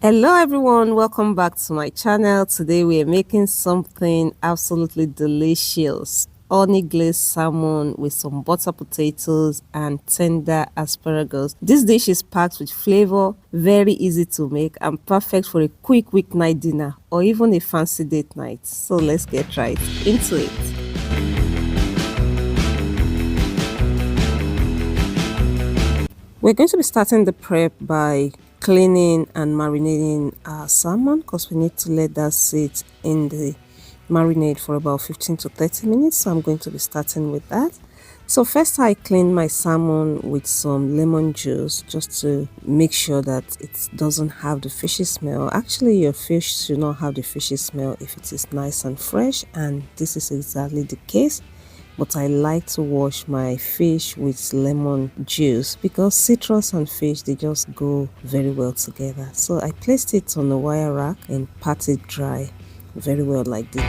Hello everyone, welcome back to my channel. Today we are making something absolutely delicious. Honey glazed salmon with some butter potatoes and tender asparagus. This dish is packed with flavor, very easy to make and perfect for a quick weeknight dinner or even a fancy date night. So let's get right into it. We're going to be starting the prep by cleaning and marinating our salmon because we need to let that sit in the marinade for about 15 to 30 minutes. So I'm going to be starting with that. So first I clean my salmon with some lemon juice just to make sure that it doesn't have the fishy smell. Actually, your fish should not have the fishy smell if it is nice and fresh, and this is exactly the case. But I like to wash my fish with lemon juice because citrus and fish, they just go very well together. So I placed it on a wire rack and pat it dry very well like this.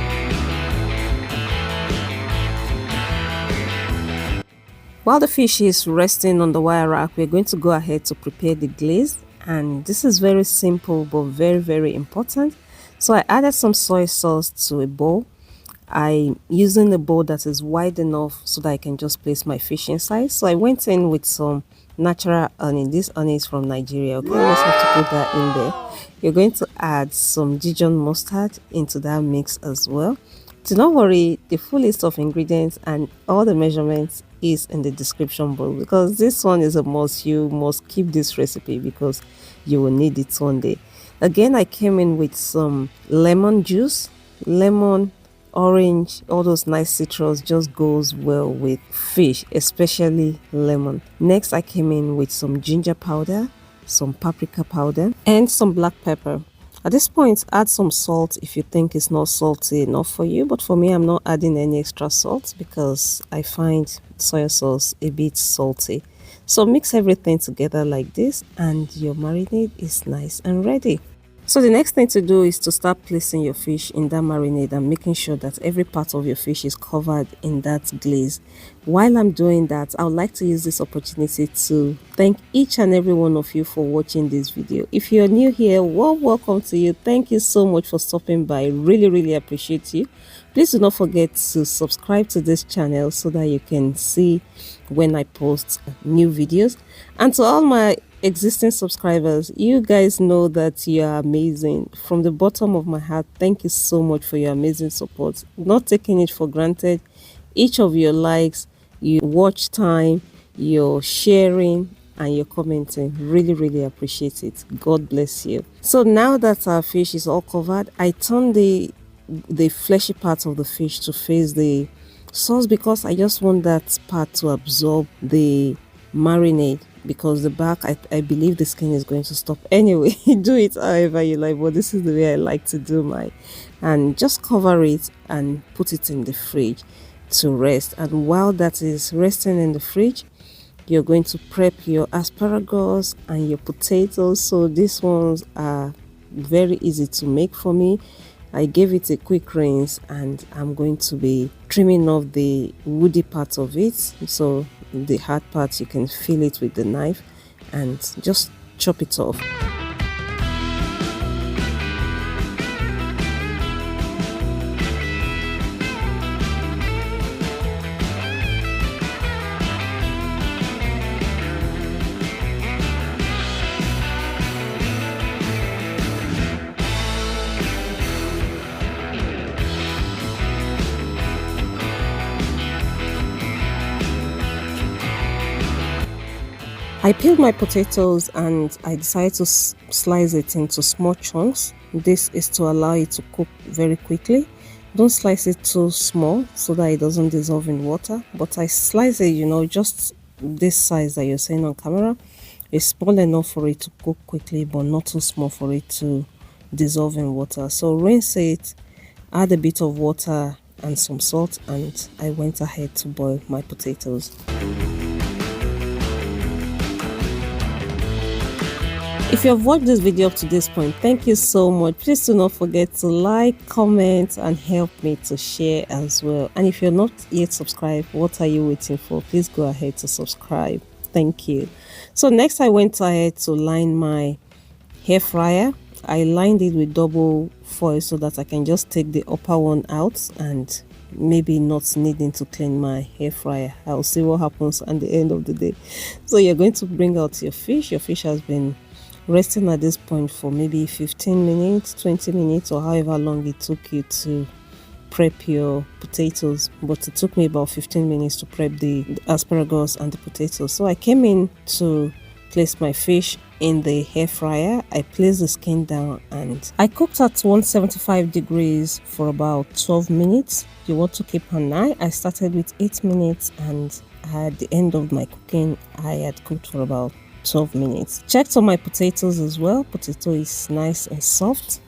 While the fish is resting on the wire rack, we're going to go ahead to prepare the glaze, and this is very simple but very important. So I added some soy sauce to a bowl. I'm using a bowl that is wide enough so that I can just place my fish inside. So I went in with some natural honey. This honey is from Nigeria. Okay, I just have to put that in there. You're going to add some Dijon mustard into that mix as well. Do not worry, the full list of ingredients and all the measurements is in the description box because this one is a must. You must keep this recipe because you will need it one day. Again, I came in with some lemon juice, lemon, orange, all those nice citrus just goes well with fish, especially lemon. Next I came in with some ginger powder, some paprika powder and some black pepper. At this point, add some salt if you think it's not salty enough for you, but for me I'm not adding any extra salt because I find soy sauce a bit salty. So mix everything together like this and your marinade is nice and ready. So the next thing to do is to start placing your fish in that marinade and making sure that every part of your fish is covered in that glaze. While I'm doing that, I would like to use this opportunity to thank each and every one of you for watching this video. If you're new here, welcome to you. Thank you so much for stopping by. Really appreciate you. Please do not forget to subscribe to this channel so that you can see when I post new videos. And to all my existing subscribers, you guys know that you are amazing. From the bottom of my heart, thank you so much for your amazing support. Not taking it for granted. Each of your likes, your watch time, your sharing and your commenting, really appreciate it. God bless you. So now that our fish is all covered, I turn the fleshy part of the fish to face the sauce because I just want that part to absorb the marinade, because the back, I believe the skin is going to stop anyway. Do it however you like, but this is the way I like to do mine. And just cover it and put it in the fridge to rest. And while that is resting in the fridge, you're going to prep your asparagus and your potatoes. So these ones are very easy to make for me. I gave it a quick rinse and I'm going to be trimming off the woody part of it. So the hard part, you can feel it with the knife and just chop it off. I peeled my potatoes and I decided to slice it into small chunks. This is to allow it to cook very quickly. Don't slice it too small so that it doesn't dissolve in water, but I slice it, just this size that you're seeing on camera. It's small enough for it to cook quickly, but not too small for it to dissolve in water. So rinse it, add a bit of water and some salt, and I went ahead to boil my potatoes. If you have watched this video up to this point, thank you so much. Please do not forget to like, comment and help me to share as well. And if you're not yet subscribed, what are you waiting for? Please go ahead to subscribe. Thank you. So next I went ahead to line my hair fryer. I lined it with double foil so that I can just take the upper one out and maybe not needing to clean my hair fryer. I'll see what happens at the end of the day. So you're going to bring out your fish. Your fish has been resting at this point for maybe 15 minutes, 20 minutes, or however long it took you to prep your potatoes. But it took me about 15 minutes to prep the asparagus and the potatoes. So I came in to place my fish in the hair fryer. I placed the skin down and I cooked at 175 degrees for about 12 minutes. You want to keep an eye. I started with 8 minutes and at the end of my cooking I had cooked for about 12 minutes. Checked on my potatoes as well. Potato is nice and soft.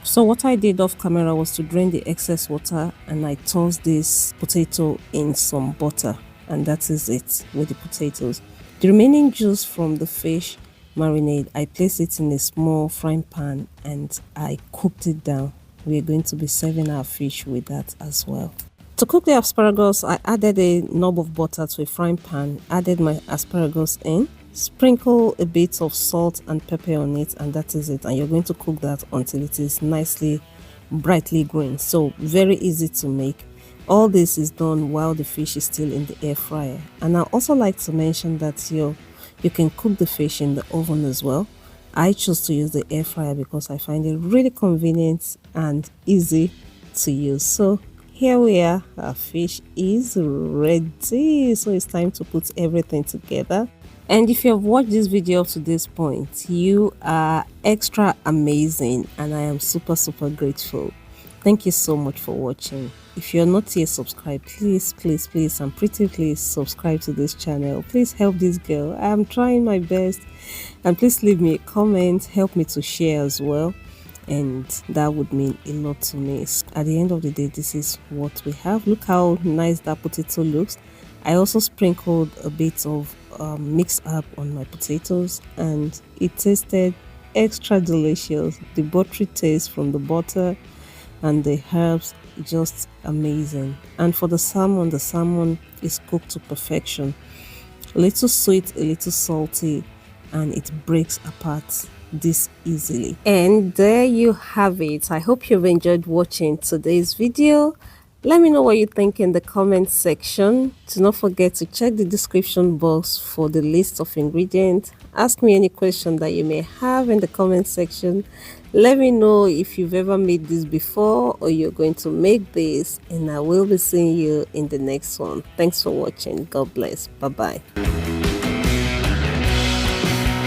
So what I did off camera was to drain the excess water and I tossed this potato in some butter, and that is it with the potatoes. The remaining juice from the fish marinade, I placed it in a small frying pan and I cooked it down. We are going to be serving our fish with that as well. To cook the asparagus, I added a knob of butter to a frying pan, added my asparagus in, sprinkle a bit of salt and pepper on it, and that is it. And you're going to cook that until it is nicely brightly green. So very easy to make. All this is done while the fish is still in the air fryer. And I also like to mention that you can cook the fish in the oven as well. I chose to use the air fryer because I find it really convenient and easy to use. So here we are, our fish is ready. So it's time to put everything together. And if you have watched this video up to this point, you are extra amazing and I am super grateful. Thank you so much for watching. If you're not yet subscribed, please and pretty please subscribe to this channel. Please help this girl. I am trying my best, and please leave me a comment, help me to share as well, and that would mean a lot to me. At the end of the day, this is what we have. Look how nice that potato looks. I also sprinkled a bit of mixed herb on my potatoes and it tasted extra delicious. The buttery taste from the butter and the herbs, just amazing. And for the salmon is cooked to perfection. A little sweet, a little salty, and it breaks apart this easily. And there you have it. I hope you've enjoyed watching today's video. Let me know what you think in the comment section. Do not forget to check the description box for the list of ingredients. Ask me any question that you may have in the comment section. Let me know if you've ever made this before or you're going to make this, and I will be seeing you in the next one. Thanks for watching. God bless. Bye bye.